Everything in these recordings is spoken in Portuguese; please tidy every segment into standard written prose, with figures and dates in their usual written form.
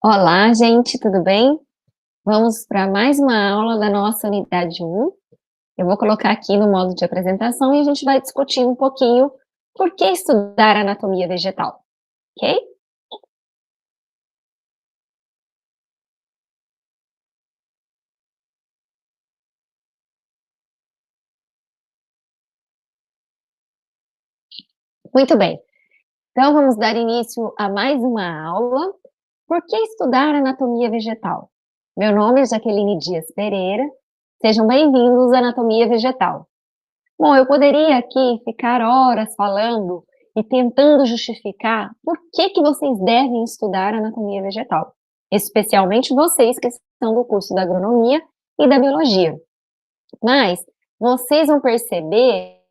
Olá, gente, tudo bem? Vamos para mais uma aula da nossa unidade 1. Eu vou colocar aqui no modo de apresentação e a gente vai discutir um pouquinho por que estudar anatomia vegetal, ok? Muito bem, então vamos dar início a mais uma aula. Por que estudar anatomia vegetal? Meu nome é Jaqueline Dias Pereira, sejam bem-vindos à Anatomia Vegetal. Bom, eu poderia aqui ficar horas falando e tentando justificar por que vocês devem estudar anatomia vegetal, especialmente vocês que são do curso da agronomia e da biologia. Mas vocês vão perceber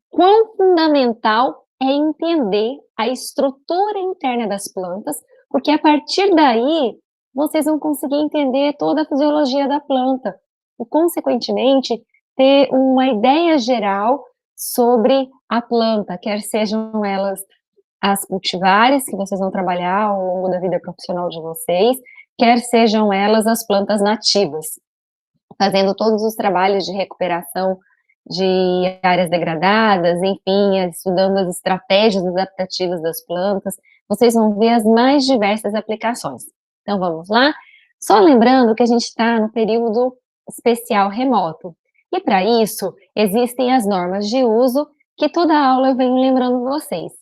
quão fundamental é entender a estrutura interna das plantas, porque a partir daí vocês vão conseguir entender toda a fisiologia da planta e, consequentemente, ter uma ideia geral sobre a planta, quer sejam elas as cultivares que vocês vão trabalhar ao longo da vida profissional de vocês, quer sejam elas as plantas nativas, fazendo todos os trabalhos de recuperação de áreas degradadas, enfim, estudando as estratégias adaptativas das plantas, vocês vão ver as mais diversas aplicações. Então, vamos lá? Só lembrando que a gente está no período especial remoto, e para isso, existem as normas de uso que toda aula eu venho lembrando vocês.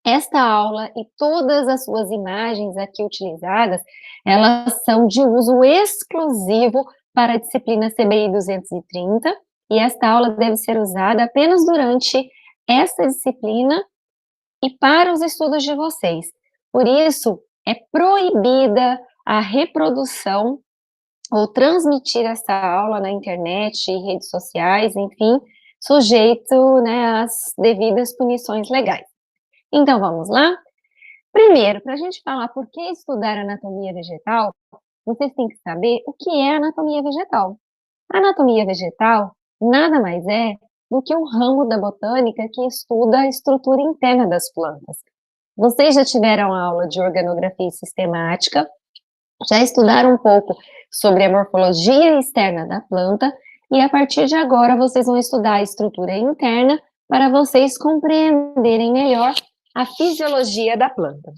Esta aula e todas as suas imagens aqui utilizadas, elas são de uso exclusivo para a disciplina CBI 230, e esta aula deve ser usada apenas durante essa disciplina e para os estudos de vocês. Por isso, é proibida a reprodução ou transmitir essa aula na internet, redes sociais, enfim, sujeito, né, às devidas punições legais. Então, vamos lá? Primeiro, para a gente falar por que estudar anatomia vegetal, vocês têm que saber o que é anatomia vegetal. A anatomia vegetal nada mais é do que um ramo da botânica que estuda a estrutura interna das plantas. Vocês já tiveram aula de organografia sistemática, já estudaram um pouco sobre a morfologia externa da planta, e a partir de agora vocês vão estudar a estrutura interna para vocês compreenderem melhor a fisiologia da planta.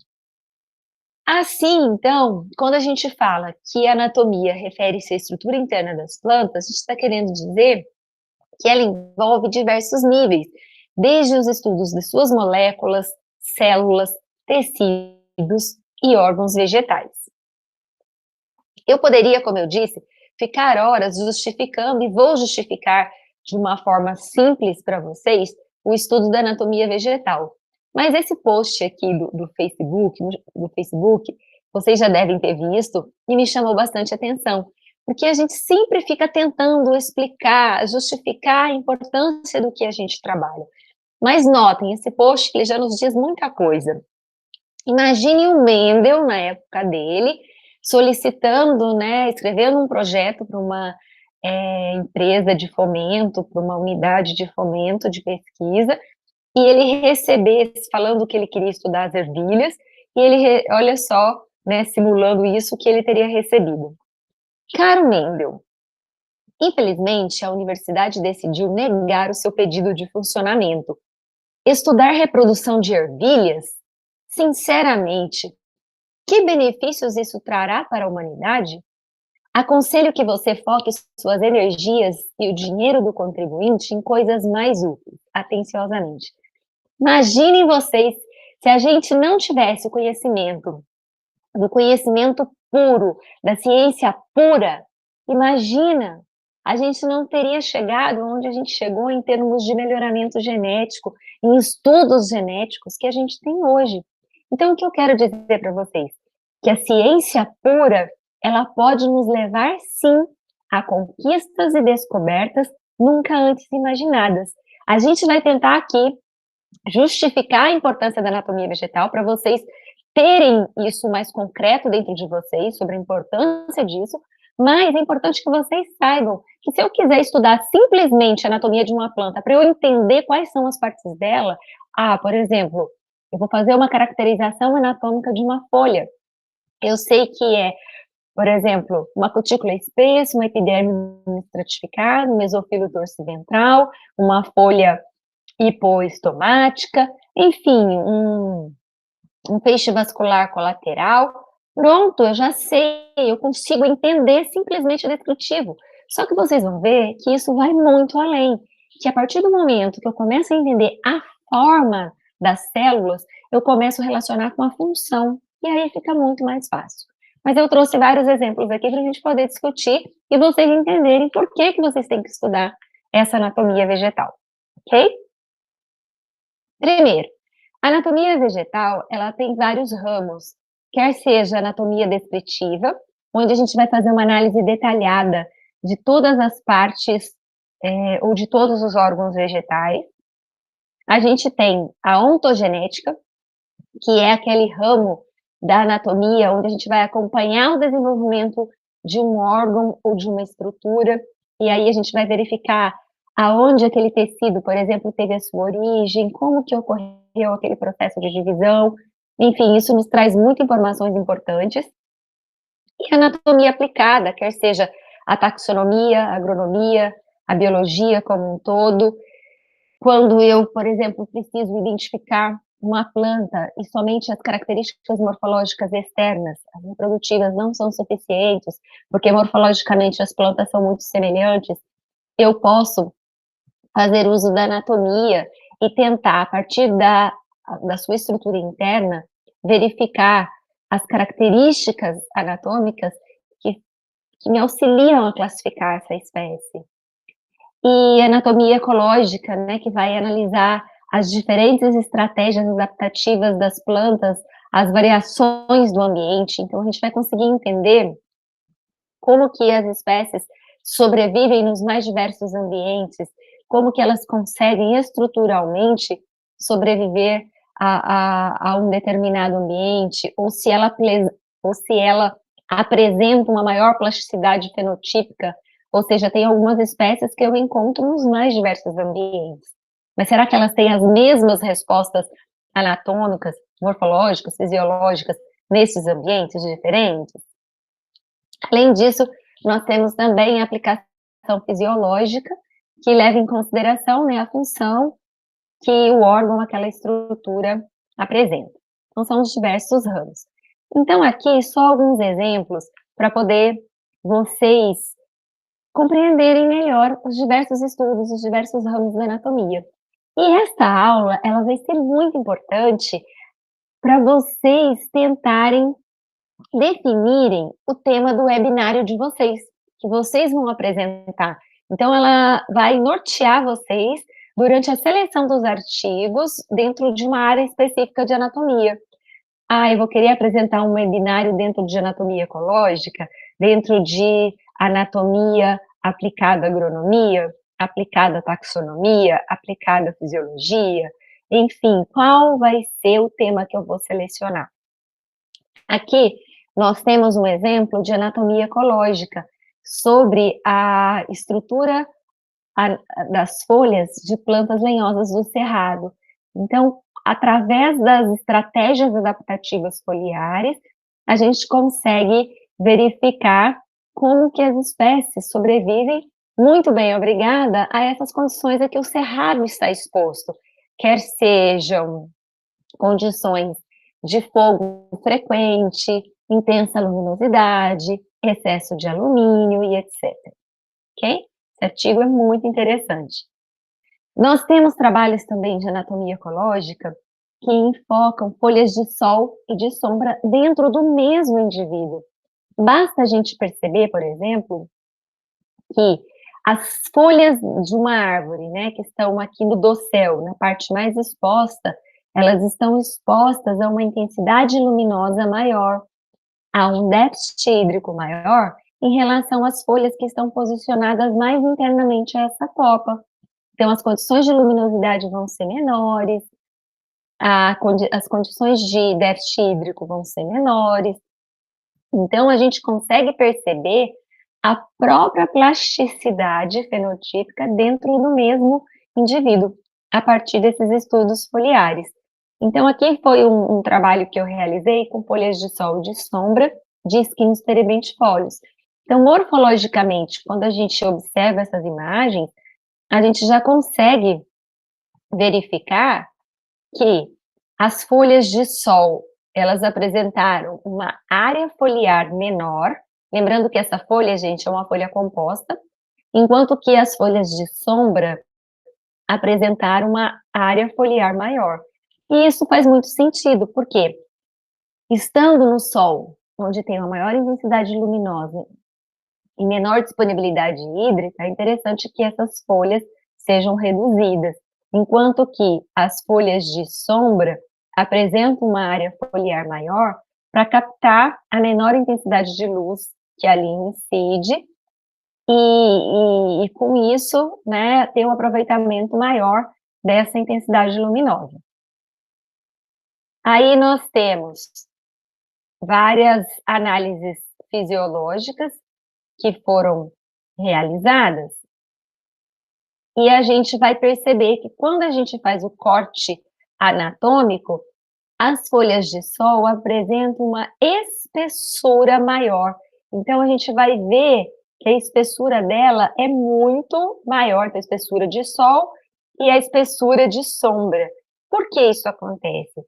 Assim, então, quando a gente fala que a anatomia refere-se à estrutura interna das plantas, a gente está querendo dizer que ela envolve diversos níveis, desde os estudos de suas moléculas, células, tecidos e órgãos vegetais. Eu poderia, como eu disse, ficar horas justificando, e vou justificar de uma forma simples para vocês, o estudo da anatomia vegetal. Mas esse post aqui do Facebook, vocês já devem ter visto, e me chamou bastante atenção, porque a gente sempre fica tentando explicar, justificar a importância do que a gente trabalha. Mas notem, esse post ele já nos diz muita coisa. Imagine o Mendel, na época dele, solicitando, né, escrevendo um projeto para uma empresa de fomento, para uma unidade de fomento de pesquisa, e ele recebesse, falando que ele queria estudar as ervilhas, e ele, olha só, né, simulando isso, que ele teria recebido. Caro Mendel, infelizmente a universidade decidiu negar o seu pedido de funcionamento. Estudar reprodução de ervilhas? Sinceramente, que benefícios isso trará para a humanidade? Aconselho que você foque suas energias e o dinheiro do contribuinte em coisas mais úteis, atenciosamente. Imaginem vocês se a gente não tivesse o conhecimento, do conhecimento puro, da ciência pura, imagina, a gente não teria chegado onde a gente chegou em termos de melhoramento genético, em estudos genéticos que a gente tem hoje. Então, o que eu quero dizer para vocês? Que a ciência pura, ela pode nos levar, sim, a conquistas e descobertas nunca antes imaginadas. A gente vai tentar aqui justificar a importância da anatomia vegetal para vocês terem isso mais concreto dentro de vocês, sobre a importância disso, mas é importante que vocês saibam que se eu quiser estudar simplesmente a anatomia de uma planta, para eu entender quais são as partes dela, por exemplo, eu vou fazer uma caracterização anatômica de uma folha. Eu sei que é, por exemplo, uma cutícula espessa, uma epiderme estratificada, um mesofilo dorsiventral, uma folha hipoestomática, enfim, um feixe vascular colateral. Pronto, eu já sei, eu consigo entender simplesmente o descritivo. Só que vocês vão ver que isso vai muito além, que a partir do momento que eu começo a entender a forma das células, eu começo a relacionar com a função, e aí fica muito mais fácil. Mas eu trouxe vários exemplos aqui para a gente poder discutir e vocês entenderem por que que vocês têm que estudar essa anatomia vegetal, ok? Primeiro, a anatomia vegetal, ela tem vários ramos, quer seja anatomia descritiva, onde a gente vai fazer uma análise detalhada de todas as partes, ou de todos os órgãos vegetais. A gente tem a ontogenética, que é aquele ramo da anatomia onde a gente vai acompanhar o desenvolvimento de um órgão ou de uma estrutura, e aí a gente vai verificar aonde aquele tecido, por exemplo, teve a sua origem, como que ocorreu aquele processo de divisão, enfim, isso nos traz muitas informações importantes. E a anatomia aplicada, quer seja a taxonomia, a agronomia, a biologia como um todo, quando eu, por exemplo, preciso identificar uma planta e somente as características morfológicas externas, as reprodutivas, não são suficientes, porque morfologicamente as plantas são muito semelhantes, eu posso fazer uso da anatomia e tentar, a partir da sua estrutura interna, verificar as características anatômicas que me auxiliam a classificar essa espécie. E anatomia ecológica, né, que vai analisar as diferentes estratégias adaptativas das plantas, as variações do ambiente. Então, a gente vai conseguir entender como que as espécies sobrevivem nos mais diversos ambientes, como que elas conseguem estruturalmente sobreviver a um determinado ambiente, ou se ela apresenta uma maior plasticidade fenotípica, ou seja, tem algumas espécies que eu encontro nos mais diversos ambientes. Mas será que elas têm as mesmas respostas anatômicas, morfológicas, fisiológicas nesses ambientes diferentes? Além disso, nós temos também a aplicação fisiológica, que leva em consideração, né, a função que o órgão, aquela estrutura apresenta. Então, são os diversos ramos. Então, aqui, só alguns exemplos para poder vocês compreenderem melhor os diversos estudos, os diversos ramos da anatomia. E esta aula, ela vai ser muito importante para vocês tentarem definirem o tema do webinário de vocês, que vocês vão apresentar. Então, ela vai nortear vocês durante a seleção dos artigos dentro de uma área específica de anatomia. Ah, eu vou querer apresentar um webinário dentro de anatomia ecológica, dentro de anatomia aplicada à agronomia, aplicada à taxonomia, aplicada à fisiologia, enfim, qual vai ser o tema que eu vou selecionar? Aqui, nós temos um exemplo de anatomia ecológica, sobre a estrutura das folhas de plantas lenhosas do cerrado. Então, através das estratégias adaptativas foliares, a gente consegue verificar como que as espécies sobrevivem muito bem, obrigada, a essas condições a que o cerrado está exposto, quer sejam condições de fogo frequente, intensa luminosidade, excesso de alumínio e etc. Ok? Esse artigo é muito interessante. Nós temos trabalhos também de anatomia ecológica que enfocam folhas de sol e de sombra dentro do mesmo indivíduo. Basta a gente perceber, por exemplo, que as folhas de uma árvore, né, que estão aqui no dossel, na parte mais exposta, elas estão expostas a uma intensidade luminosa maior, a um déficit hídrico maior, em relação às folhas que estão posicionadas mais internamente a essa copa. Então, as condições de luminosidade vão ser menores, as condições de déficit hídrico vão ser menores. Então, a gente consegue perceber a própria plasticidade fenotípica dentro do mesmo indivíduo, a partir desses estudos foliares. Então, aqui foi um trabalho que eu realizei com folhas de sol e de sombra de esquinos peribentifólios. Então, morfologicamente, quando a gente observa essas imagens, a gente já consegue verificar que as folhas de sol, elas apresentaram uma área foliar menor, lembrando que essa folha, gente, é uma folha composta, enquanto que as folhas de sombra apresentaram uma área foliar maior. E isso faz muito sentido, porque estando no sol, onde tem uma maior intensidade luminosa e menor disponibilidade hídrica, é interessante que essas folhas sejam reduzidas, enquanto que as folhas de sombra apresentam uma área foliar maior para captar a menor intensidade de luz que ali incide e com isso, né, ter um aproveitamento maior dessa intensidade luminosa. Aí nós temos várias análises fisiológicas que foram realizadas, e a gente vai perceber que quando a gente faz o corte anatômico, as folhas de sol apresentam uma espessura maior. Então, a gente vai ver que a espessura dela é muito maior que a espessura de sol e a espessura de sombra. Por que isso acontece?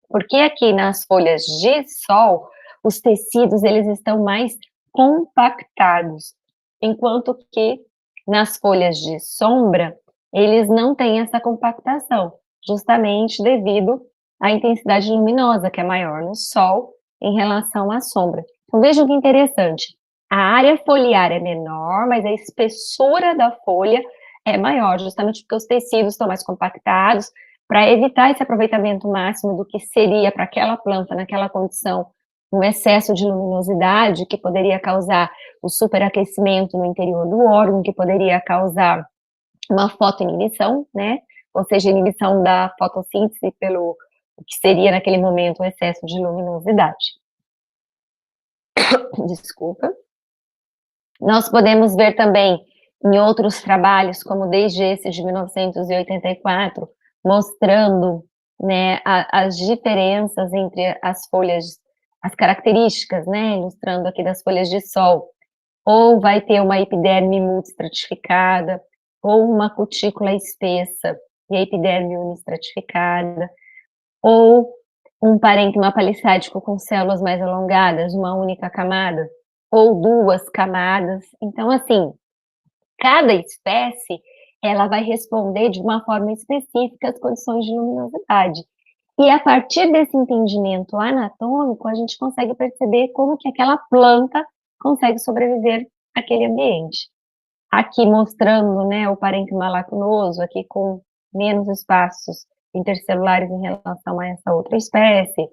Porque aqui nas folhas de sol, os tecidos eles estão mais compactados, enquanto que nas folhas de sombra, eles não têm essa compactação, justamente devido à intensidade luminosa, que é maior no sol em relação à sombra. Então, vejam que interessante, a área foliar é menor, mas a espessura da folha é maior, justamente porque os tecidos estão mais compactados, para evitar esse aproveitamento máximo do que seria para aquela planta, naquela condição, um excesso de luminosidade que poderia causar o superaquecimento no interior do órgão, que poderia causar uma fotoinibição, né? Ou seja, inibição da fotossíntese pelo que seria naquele momento o excesso de luminosidade. Desculpa. Nós podemos ver também em outros trabalhos, como desde esse de 1984, mostrando, né, as diferenças entre as folhas, as características, né, ilustrando aqui das folhas de sol. Ou vai ter uma epiderme multiestratificada, ou uma cutícula espessa e a epiderme uniestratificada, ou um parênquima palissádico com células mais alongadas, uma única camada, ou duas camadas. Então, assim, cada espécie, ela vai responder de uma forma específica às condições de luminosidade. E a partir desse entendimento anatômico, a gente consegue perceber como que aquela planta consegue sobreviver àquele ambiente. Aqui mostrando, né, o parênquima lacunoso, aqui com menos espaços intercelulares em relação a essa outra espécie.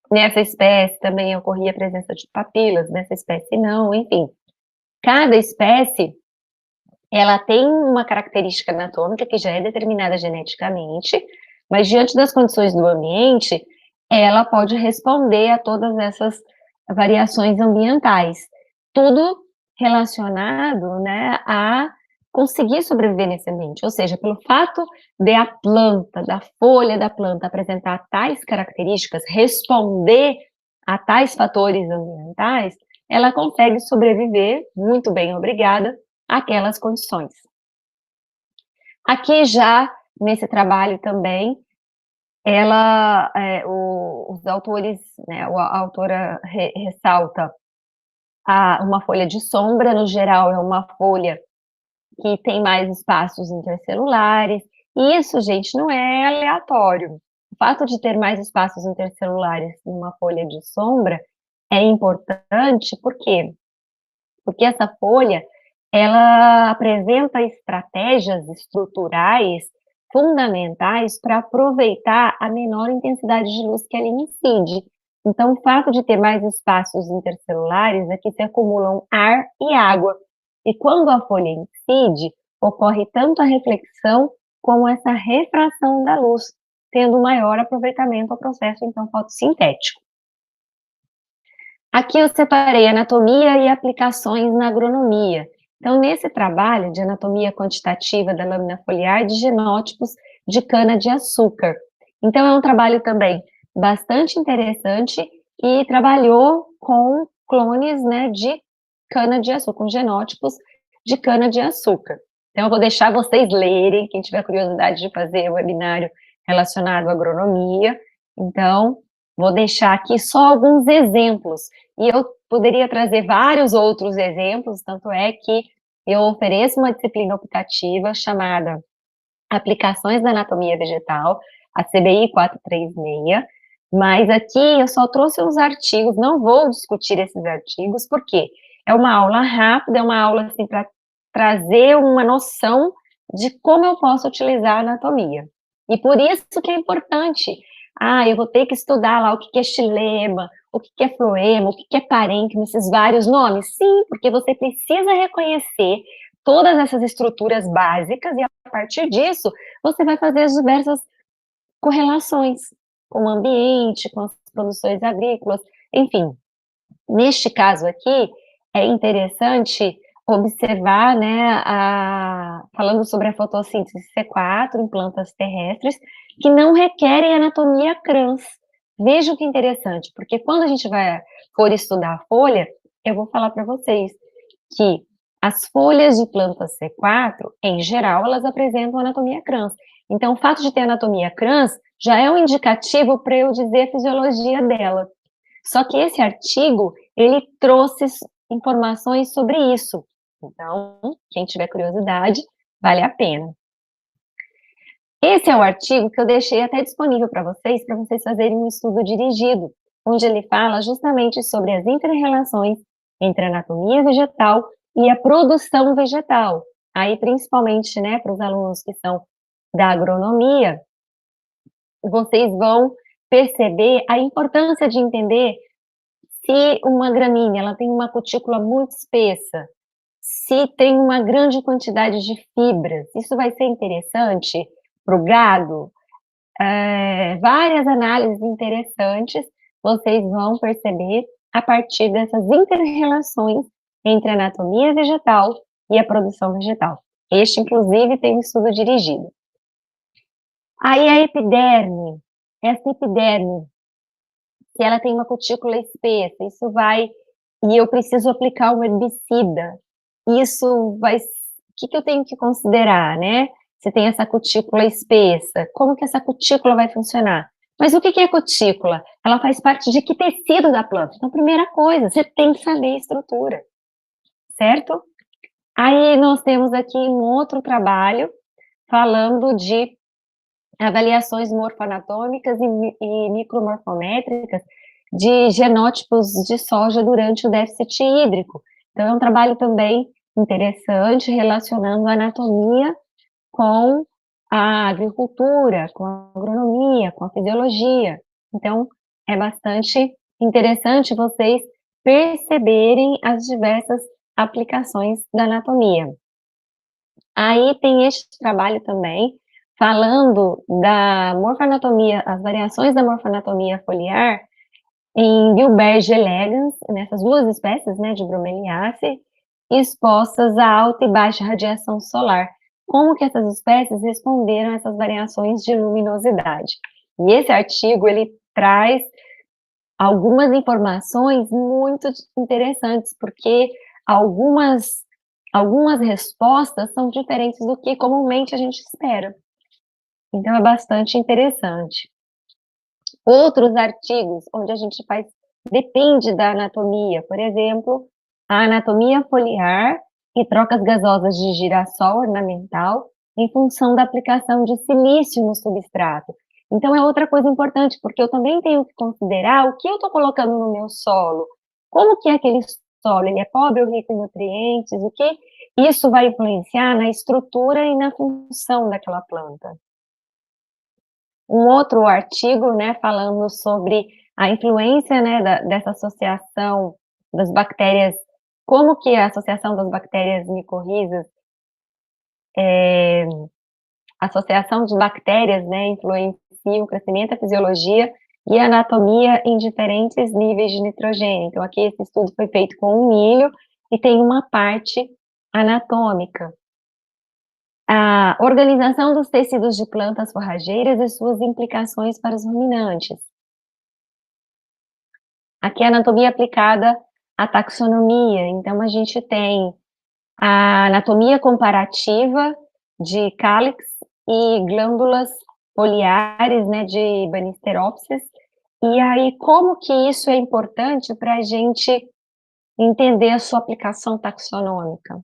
Nessa espécie também ocorria a presença de papilas, nessa espécie não, enfim. Cada espécie, ela tem uma característica anatômica que já é determinada geneticamente, mas diante das condições do ambiente, ela pode responder a todas essas variações ambientais. Tudo relacionado, né, a conseguir sobreviver nesse ambiente, ou seja, pelo fato de a planta, da folha da planta apresentar tais características, responder a tais fatores ambientais, ela consegue sobreviver, muito bem, obrigada, àquelas condições. Aqui já, nesse trabalho também, os autores, né, a autora ressalta uma folha de sombra, no geral, é uma folha que tem mais espaços intercelulares, e isso, gente, não é aleatório. O fato de ter mais espaços intercelulares numa folha de sombra é importante, por quê? Porque essa folha, ela apresenta estratégias estruturais fundamentais para aproveitar a menor intensidade de luz que ela incide. Então, o fato de ter mais espaços intercelulares é que se acumulam ar e água. E quando a folha incide, ocorre tanto a reflexão como essa refração da luz, tendo maior aproveitamento ao processo, então, fotossintético. Aqui eu separei anatomia e aplicações na agronomia. Então, nesse trabalho de anatomia quantitativa da lâmina foliar de genótipos de cana-de-açúcar. Então, é um trabalho também bastante interessante e trabalhou com clones, né, de cana-de-açúcar, com genótipos de cana-de-açúcar. Então, eu vou deixar vocês lerem, quem tiver curiosidade de fazer o webinário relacionado à agronomia. Então, vou deixar aqui só alguns exemplos. E eu poderia trazer vários outros exemplos, tanto é que eu ofereço uma disciplina optativa chamada Aplicações da Anatomia Vegetal, a CBI 436, mas aqui eu só trouxe os artigos, não vou discutir esses artigos, porque é uma aula rápida, é uma aula assim, para trazer uma noção de como eu posso utilizar a anatomia. E por isso que é importante. Eu vou ter que estudar lá o que é xilema, o que é floema, o que é parênquima, esses vários nomes. Sim, porque você precisa reconhecer todas essas estruturas básicas e, a partir disso, você vai fazer as diversas correlações com o ambiente, com as produções agrícolas, enfim. Neste caso aqui, é interessante observar, né, falando sobre a fotossíntese C4 em plantas terrestres, que não requerem anatomia crans. Vejam que interessante, porque quando a gente for estudar a folha, eu vou falar para vocês que as folhas de plantas C4, em geral, elas apresentam anatomia crans. Então, o fato de ter anatomia crans já é um indicativo para eu dizer a fisiologia dela. Só que esse artigo, ele trouxe informações sobre isso. Então, quem tiver curiosidade, vale a pena. Esse é o artigo que eu deixei até disponível para vocês fazerem um estudo dirigido, onde ele fala justamente sobre as inter-relações entre a anatomia vegetal e a produção vegetal. Aí, principalmente, né, para os alunos que são da agronomia, vocês vão perceber a importância de entender se uma gramínea ela tem uma cutícula muito espessa, se tem uma grande quantidade de fibras, isso vai ser interessante para o gado. Várias análises interessantes vocês vão perceber a partir dessas inter-relações entre a anatomia vegetal e a produção vegetal. Este, inclusive, tem um estudo dirigido. Aí a epiderme, essa epiderme, se ela tem uma cutícula espessa, isso vai, e eu preciso aplicar um herbicida, isso vai, o que eu tenho que considerar, né? Se tem essa cutícula espessa, como que essa cutícula vai funcionar? Mas o que é cutícula? Ela faz parte de que tecido da planta? Então, primeira coisa, você tem que saber a estrutura, certo? Aí nós temos aqui um outro trabalho falando de avaliações morfoanatômicas e micromorfométricas de genótipos de soja durante o déficit hídrico. Então, é um trabalho também interessante relacionando a anatomia com a agricultura, com a agronomia, com a fisiologia. Então, é bastante interessante vocês perceberem as diversas aplicações da anatomia. Aí tem este trabalho também, falando da morfoanatomia, as variações da morfoanatomia foliar em Gilbergia elegans, nessas duas espécies, né, de Bromeliaceae, expostas a alta e baixa radiação solar. Como que essas espécies responderam a essas variações de luminosidade? E esse artigo, ele traz algumas informações muito interessantes, porque algumas respostas são diferentes do que comumente a gente espera. Então, é bastante interessante. Outros artigos onde a gente depende da anatomia, por exemplo, a anatomia foliar e trocas gasosas de girassol ornamental em função da aplicação de silício no substrato. Então, é outra coisa importante, porque eu também tenho que considerar o que eu estou colocando no meu solo, como que é aquele solo, ele é pobre ou rico em nutrientes, o que isso vai influenciar na estrutura e na função daquela planta. Um outro artigo, né, falando sobre a influência, né, dessa associação das bactérias, como que a associação das bactérias micorrizas, a associação de bactérias, né, influencia o crescimento, a fisiologia e a anatomia em diferentes níveis de nitrogênio. Então, aqui esse estudo foi feito com o milho e tem uma parte anatômica. A organização dos tecidos de plantas forrageiras e suas implicações para os ruminantes. Aqui é a anatomia aplicada à taxonomia, então a gente tem a anatomia comparativa de cálix e glândulas foliares, né, de Banisteropsis, e aí como que isso é importante para a gente entender a sua aplicação taxonômica.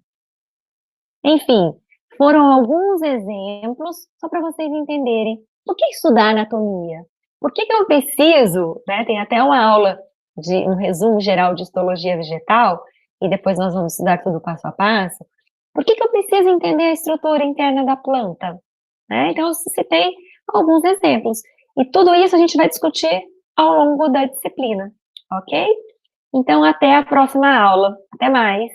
Enfim, foram alguns exemplos, só para vocês entenderem. Por que estudar anatomia? Por que eu preciso, né, tem até uma aula de um resumo geral de histologia vegetal, e depois nós vamos estudar tudo passo a passo. Por que eu preciso entender a estrutura interna da planta? Né? Então, eu citei alguns exemplos. E tudo isso a gente vai discutir ao longo da disciplina, ok? Então, até a próxima aula. Até mais!